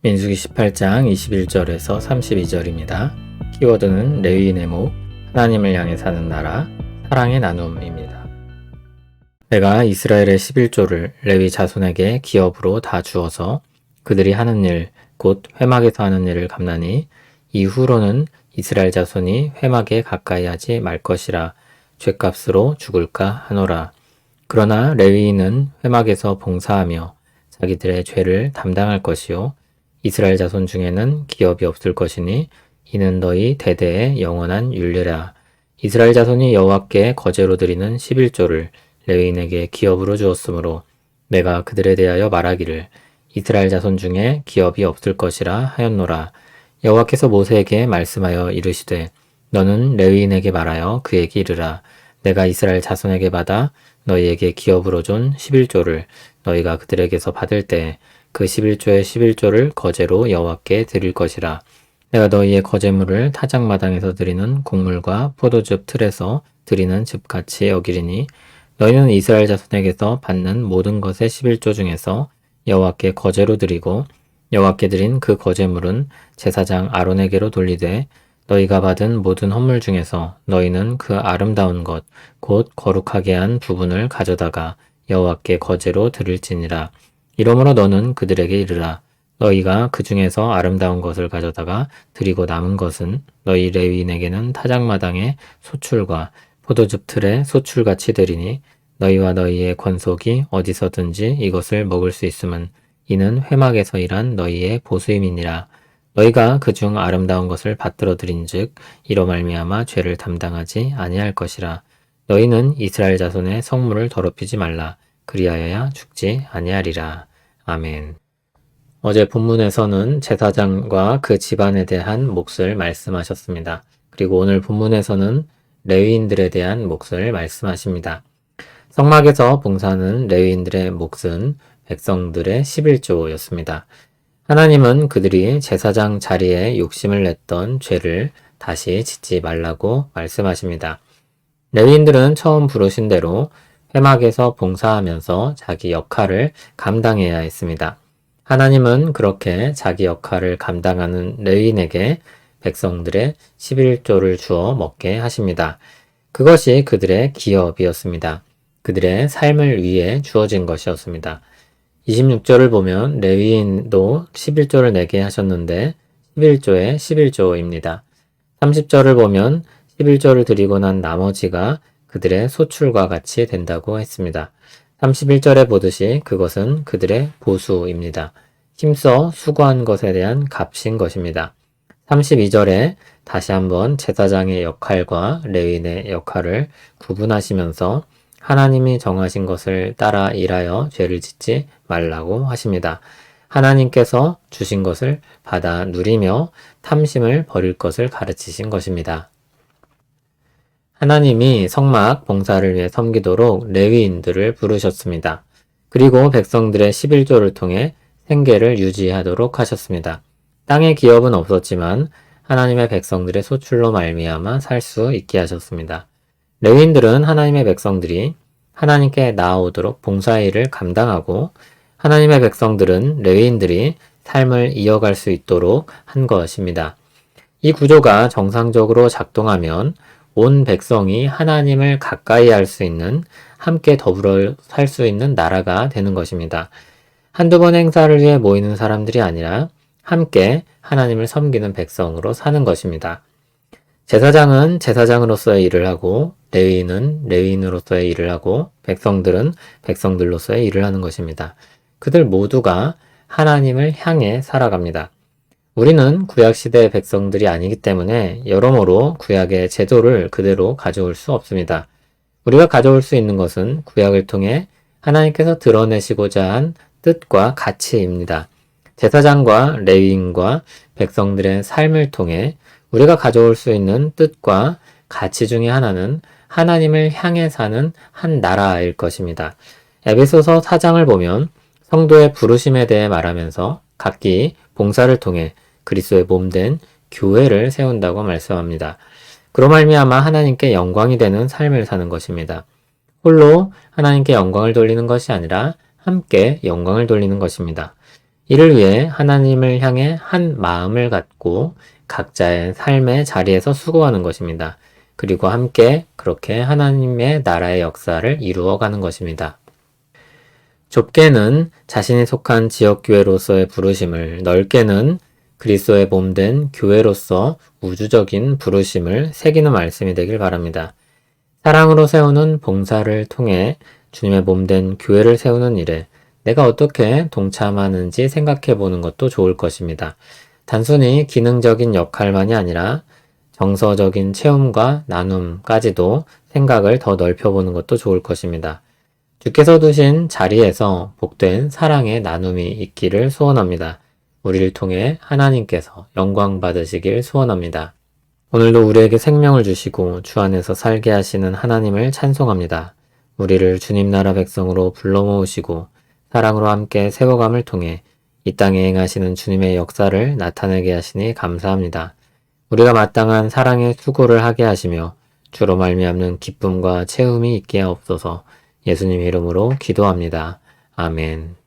민수기 18장 21절에서 32절입니다. 키워드는 레위인의 목, 하나님을 향해 사는 나라, 사랑의 나눔입니다. 내가 이스라엘의 11조를 레위 자손에게 기업으로 다 주어서 그들이 하는 일, 곧 회막에서 하는 일을 감나니 이후로는 이스라엘 자손이 회막에 가까이 하지 말 것이라 죗값으로 죽을까 하노라. 그러나 레위인은 회막에서 봉사하며 자기들의 죄를 담당할 것이요 이스라엘 자손 중에는 기업이 없을 것이니 이는 너희 대대의 영원한 율례라. 이스라엘 자손이 여호와께 거제로 드리는 11조를 레위인에게 기업으로 주었으므로 내가 그들에 대하여 말하기를 이스라엘 자손 중에 기업이 없을 것이라 하였노라. 여호와께서 모세에게 말씀하여 이르시되 너는 레위인에게 말하여 그에게 이르라. 내가 이스라엘 자손에게 받아 너희에게 기업으로 준 11조를 너희가 그들에게서 받을 때에 그 11조의 11조를 거제로 여호와께 드릴 것이라. 내가 너희의 거제물을 타작마당에서 드리는 곡물과 포도즙 틀에서 드리는 즙같이 여기리니 너희는 이스라엘 자손에게서 받는 모든 것의 11조 중에서 여호와께 거제로 드리고 여호와께 드린 그 거제물은 제사장 아론에게로 돌리되 너희가 받은 모든 헌물 중에서 너희는 그 아름다운 것 곧 거룩하게 한 부분을 가져다가 여호와께 거제로 드릴지니라. 이러므로 너는 그들에게 이르라. 너희가 그 중에서 아름다운 것을 가져다가 드리고 남은 것은 너희 레위인에게는 타작마당의 소출과 포도즙 틀에 소출같이 되리니 너희와 너희의 권속이 어디서든지 이것을 먹을 수 있음은 이는 회막에서 일한 너희의 보수임이니라. 너희가 그중 아름다운 것을 받들어 드린즉 이로 말미암아 죄를 담당하지 아니할 것이라. 너희는 이스라엘 자손의 성물을 더럽히지 말라. 그리하여야 죽지 아니하리라. 아멘. 어제 본문에서는 제사장과 그 집안에 대한 몫을 말씀하셨습니다. 그리고 오늘 본문에서는 레위인들에 대한 몫을 말씀하십니다. 성막에서 봉사하는 레위인들의 몫은 백성들의 11조였습니다. 하나님은 그들이 제사장 자리에 욕심을 냈던 죄를 다시 짓지 말라고 말씀하십니다. 레위인들은 처음 부르신 대로 회막에서 봉사하면서 자기 역할을 감당해야 했습니다. 하나님은 그렇게 자기 역할을 감당하는 레위인에게 백성들의 11조를 주어 먹게 하십니다. 그것이 그들의 기업이었습니다. 그들의 삶을 위해 주어진 것이었습니다. 26절을 보면 레위인도 11조를 내게 하셨는데 11조의 11조입니다. 30절을 보면 11조를 드리고 난 나머지가 그들의 소출과 같이 된다고 했습니다. 31절에 보듯이 그것은 그들의 보수입니다. 힘써 수고한 것에 대한 값인 것입니다. 32절에 다시 한번 제사장의 역할과 레위인의 역할을 구분하시면서 하나님이 정하신 것을 따라 일하여 죄를 짓지 말라고 하십니다. 하나님께서 주신 것을 받아 누리며 탐심을 버릴 것을 가르치신 것입니다. 하나님이 성막 봉사를 위해 섬기도록 레위인들을 부르셨습니다. 그리고 백성들의 11조를 통해 생계를 유지하도록 하셨습니다. 땅의 기업은 없었지만 하나님의 백성들의 소출로 말미암아 살 수 있게 하셨습니다. 레위인들은 하나님의 백성들이 하나님께 나아오도록 봉사의 일을 감당하고 하나님의 백성들은 레위인들이 삶을 이어갈 수 있도록 한 것입니다. 이 구조가 정상적으로 작동하면 온 백성이 하나님을 가까이 할 수 있는, 함께 더불어 살 수 있는 나라가 되는 것입니다. 한두 번 행사를 위해 모이는 사람들이 아니라 함께 하나님을 섬기는 백성으로 사는 것입니다. 제사장은 제사장으로서의 일을 하고 레위인은 레위인으로서의 일을 하고 백성들은 백성들로서의 일을 하는 것입니다. 그들 모두가 하나님을 향해 살아갑니다. 우리는 구약시대의 백성들이 아니기 때문에 여러모로 구약의 제도를 그대로 가져올 수 없습니다. 우리가 가져올 수 있는 것은 구약을 통해 하나님께서 드러내시고자 한 뜻과 가치입니다. 제사장과 레위인과 백성들의 삶을 통해 우리가 가져올 수 있는 뜻과 가치 중에 하나는 하나님을 향해 사는 한 나라일 것입니다. 에베소서 4장을 보면 성도의 부르심에 대해 말하면서 각기 봉사를 통해 그리스도의 몸된 교회를 세운다고 말씀합니다. 그로 말미암아 하나님께 영광이 되는 삶을 사는 것입니다. 홀로 하나님께 영광을 돌리는 것이 아니라 함께 영광을 돌리는 것입니다. 이를 위해 하나님을 향해 한 마음을 갖고 각자의 삶의 자리에서 수고하는 것입니다. 그리고 함께 그렇게 하나님의 나라의 역사를 이루어가는 것입니다. 좁게는 자신이 속한 지역교회로서의 부르심을, 넓게는 그리스도의 몸된 교회로서 우주적인 부르심을 새기는 말씀이 되길 바랍니다. 사랑으로 세우는 봉사를 통해 주님의 몸된 교회를 세우는 일에 내가 어떻게 동참하는지 생각해 보는 것도 좋을 것입니다. 단순히 기능적인 역할만이 아니라 정서적인 체험과 나눔까지도 생각을 더 넓혀보는 것도 좋을 것입니다. 주께서 두신 자리에서 복된 사랑의 나눔이 있기를 소원합니다. 우리를 통해 하나님께서 영광 받으시길 소원합니다. 오늘도 우리에게 생명을 주시고 주 안에서 살게 하시는 하나님을 찬송합니다. 우리를 주님 나라 백성으로 불러 모으시고 사랑으로 함께 세워감을 통해 이 땅에 행하시는 주님의 역사를 나타내게 하시니 감사합니다. 우리가 마땅한 사랑의 수고를 하게 하시며 주로 말미암는 기쁨과 체험이 있게 하옵소서. 예수님 이름으로 기도합니다. 아멘.